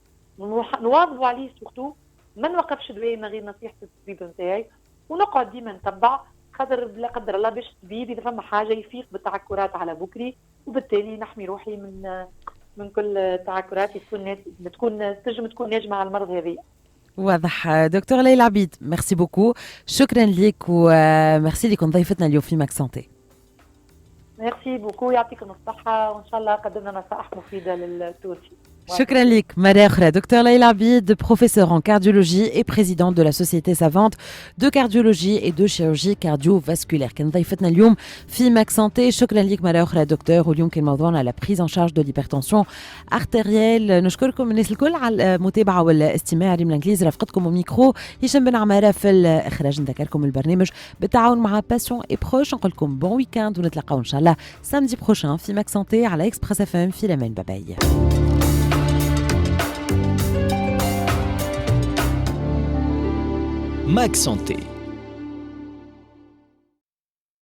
نواظبوا عليه سورتو، ما نوقفش دواء من غير نصيحه الطبيب نتاعي، ونقعد ديما نتبع خاطر لا قدر الله باش الطبيب اذا فما حاجه يفيق بالتعكرات على بكري، وبالتالي نحمي روحي من كل التعكرات تنجم تكون ناجمه على المرض هذا. واضح. دكتور ليلى عبيد ميرسي بوكو، شكرا لك وميرسي اللي كنت ضيفتنا اليوم في ماك سانتي. ميرسي بوكو، يعطيكم الصحة وإن شاء الله قدمنا نصائح مفيدة للتونسي. شكرا لك مرة أخرى. Docteur Leïla Abid, professeure en cardiologie et présidente de la Société savante de cardiologie et de chirurgie cardiovasculaire. كان ضيفتنا اليوم في ماك سانتي. شكرا لك مرة أخرى دكتور. واليوم كان موضوعنا la prise en charge de l'hypertension artérielle. نشكركم الناس الكل على المتابعة والاستماع. ريم الإنجليز رافقتكم وميكرو، هشام بن عمارة في الإخراج. نذكركم البرنامج بالتعاون مع باسيون اي بروش. نقول لكم بون ويكاند ونتلاقاو إن شاء الله سامدي بروشان في ماك سانتي على إكسبريس اف ام في الأمان. باي. Mac Santé.